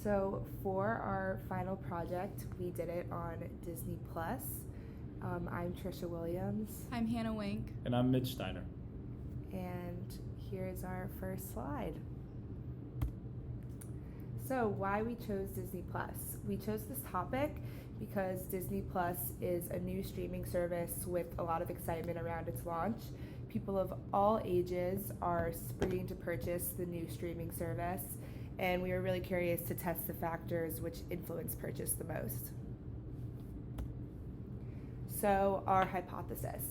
So for our final project, we did it on Disney Plus. I'm Tricia Williams, I'm Hanna Wink. And I'm Mitch Steiner. and here's our first slide. So why we chose Disney Plus? We chose this topic because Disney Plus is a new streaming service with a lot of excitement around its launch. People of all ages are springing to purchase the new streaming service, and we were really curious to test the factors which influence purchase the most. So our hypothesis.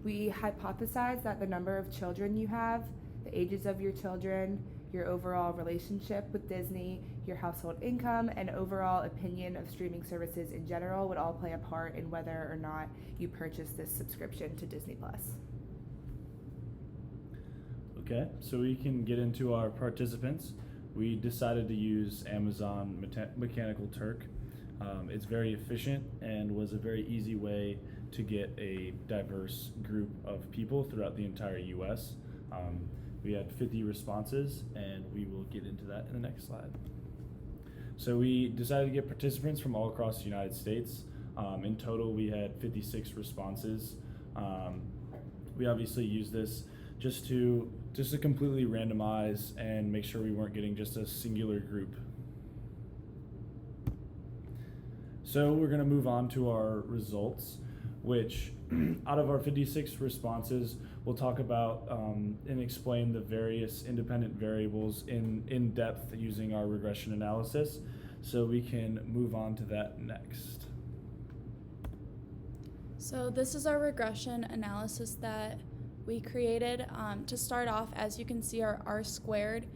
We hypothesized that the number of children you have, the ages of your children, your overall relationship with Disney, your household income, and overall opinion of streaming services in general would all play a part in whether or not you purchase this subscription to Disney Plus. Okay, so we can get into our participants. We decided to use Amazon Mechanical Turk. It's very efficient and was a very easy way to get a diverse group of people throughout the entire U.S. We had 50 responses, and we will get into that in the next slide. So we decided to get participants from all across the United States. In total, we had 56 responses. We obviously used this just to completely randomize and make sure we weren't getting just a singular group. So we're going to move on to our results, which out of our 56 responses, we'll talk about and explain the various independent variables in depth using our regression analysis. So we can move on to that next. So this is our regression analysis that we created. To start off, as you can see, our R squared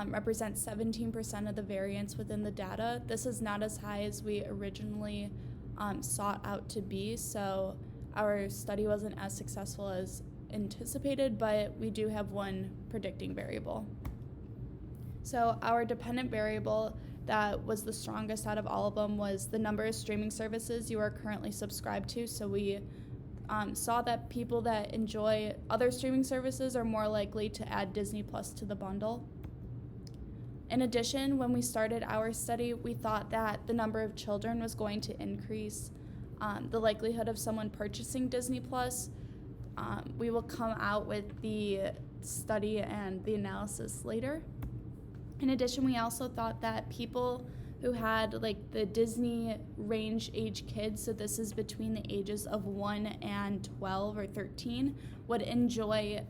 represents 17% of the variance within the data. This is not as high as we originally sought out to be, so our study wasn't as successful as anticipated, but we do have one predicting variable. So our dependent variable that was the strongest out of all of them was the number of streaming services you are currently subscribed to. So we saw that people that enjoy other streaming services are more likely to add Disney Plus to the bundle. In addition, when we started our study, we thought that the number of children was going to increase the likelihood of someone purchasing Disney Plus. We will come out with the study and the analysis later. In addition, we also thought that people who had like the Disney range age kids, so this is between the ages of 1 and 12 or 13, would enjoy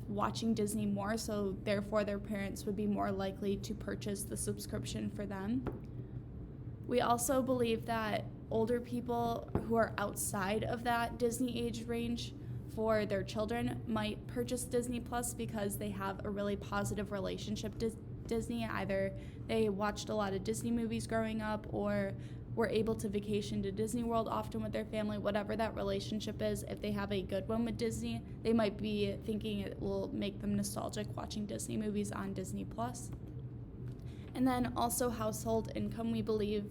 watching Disney more, so therefore their parents would be more likely to purchase the subscription for them. We also believe that older people who are outside of that Disney age range for their children might purchase Disney Plus because they have a really positive relationship to Disney. Either they watched a lot of Disney movies growing up or were able to vacation to Disney World often with their family. Whatever that relationship is, if they have a good one with Disney, they might be thinking it will make them nostalgic watching Disney movies on Disney Plus. And then also household income. We believe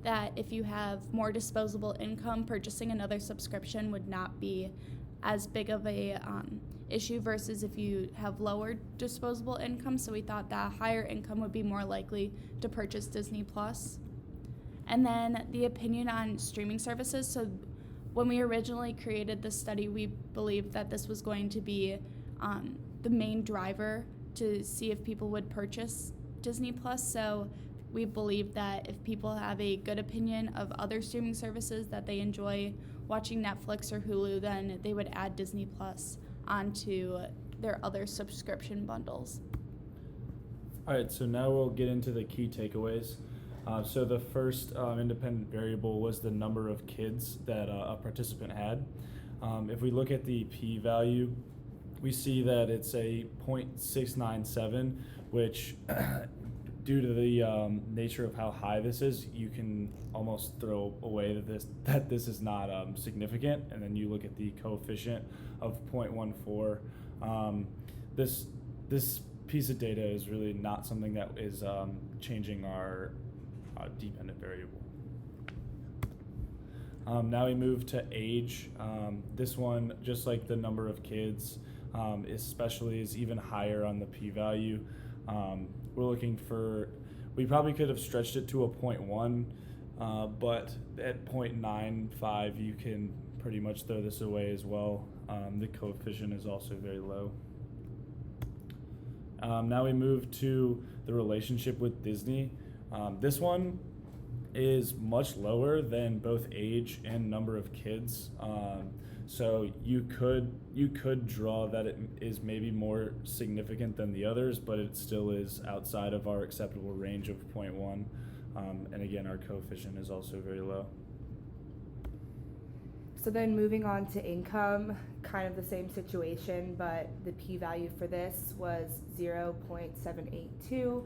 that if you have more disposable income, purchasing another subscription would not be as big of a issue versus if you have lower disposable income. So we thought that higher income would be more likely to purchase Disney Plus. And then the opinion on streaming services. So when we originally created this study, we believed that this was going to be the main driver to see if people would purchase Disney Plus. So we believe that if people have a good opinion of other streaming services, that they enjoy watching Netflix or Hulu, then they would add Disney Plus onto their other subscription bundles. All right, so now we'll get into the key takeaways. So the first independent variable was the number of kids that a participant had. If we look at the p-value, we see that it's a 0.697, which due to the nature of how high this is, you can almost throw away that this is not significant. And then you look at the coefficient of 0.14. This piece of data is really not something that is changing our dependent variable. Now we move to age. This one, just like the number of kids, especially is even higher on the p-value. We probably could have stretched it to a 0.1, but at 0.95 you can pretty much throw this away as well. The coefficient is also very low. Now we move to the relationship with Disney. This one is much lower than both age and number of kids. So you could draw that it is maybe more significant than the others, but it still is outside of our acceptable range of 0.1. And again, our coefficient is also very low. So then moving on to income, kind of the same situation, but the p-value for this was 0.782,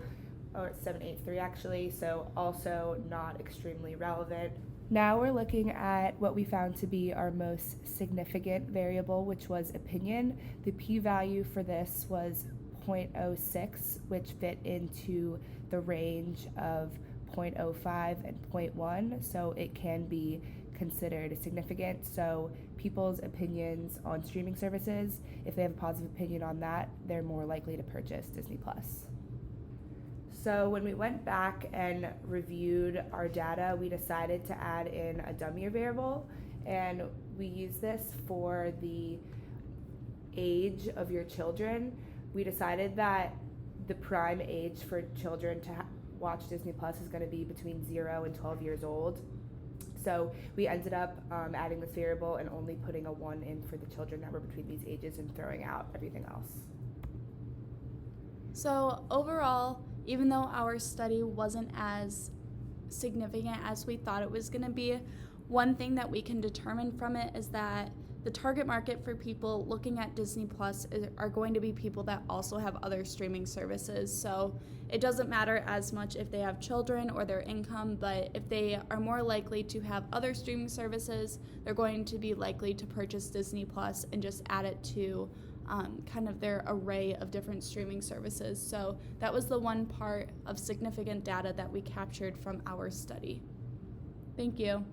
or 783 actually, so also not extremely relevant. Now we're looking at what we found to be our most significant variable, which was opinion. The p-value for this was 0.06, which fit into the range of 0.05 and 0.1, so it can be considered significant. So people's opinions on streaming services, if they have a positive opinion on that, they're more likely to purchase Disney Plus. So when we went back and reviewed our data, we decided to add in a dummy variable, and we use this for the age of your children. We decided that the prime age for children to watch Disney Plus is going to be between 0 and 12 years old. So we ended up adding this variable and only putting a 1 in for the children that were between these ages and throwing out everything else. So overall, even though our study wasn't as significant as we thought it was going to be, one thing that we can determine from it is that the target market for people looking at Disney Plus are going to be people that also have other streaming services. So it doesn't matter as much if they have children or their income, but if they are more likely to have other streaming services, they're going to be likely to purchase Disney Plus and just add it to kind of their array of different streaming services. So that was the one part of significant data that we captured from our study. Thank you.